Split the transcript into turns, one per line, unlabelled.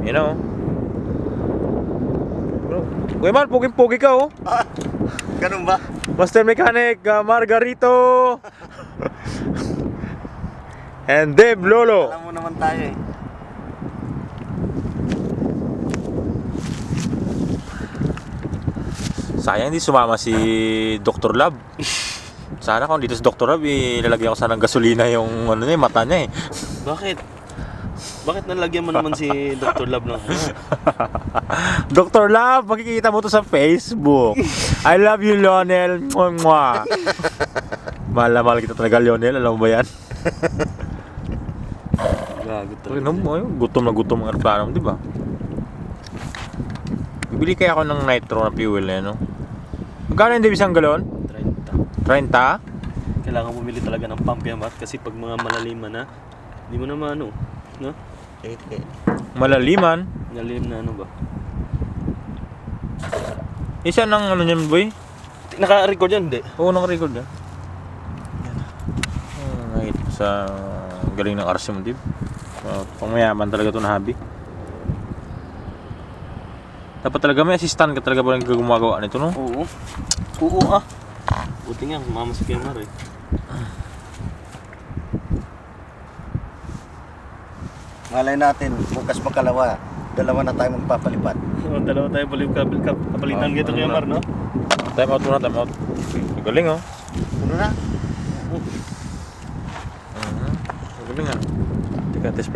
You know. Kuya Mar, puging-pugi ka oh.
Ganun ba?
Master Mechanic Margarito and Dave Lolo.
Alam mo naman tayo eh.
Sayang hindi sumama si Dr. Lab. Sana kung dito si Dr. Lab, ilalagyan ko sana ng gasolina yung ano niya, mata niya eh.
Bakit? Bakit nalagyan mo naman si Dr. Love ng ano?
Dr. Lab, makikita mo to sa Facebook. I love you, Lionel. Mwah. Mahal na mahal kita talaga, Lionel. Alam mo ba yan?
Gago
Gutom na gutom ang aeroplano, di ba? Bibili kaya ako ng nitro na fuel eh, no? Magkano yung isang galon?
30.
30?
Kailangan bumili talaga ng pump yan, kasi pag mga malaliman na, hindi mo naman ano, no?
Malaliman?
Malalim na ano ba?
Isa ng ano niyan, boy?
Naka-record yan, hindi?
Oo, naka-record yan. Nakita sa galing ng RC mo, Dib. Pangmayaman talaga ito na hobby. Dapat talaga may assistant ka talaga ba yung gumagawa nito, no?
Oo. Oo ah. Buti nga, sumama si Kemar eh. Malay natin, bukas makalawa, dalawa na tayo magpapalipad. Oo, dalawa tayo kapalitan dito Kemar, no?
Time out muna, time out. Galing, oh.
Ano na?
Galing, ah. Teka, test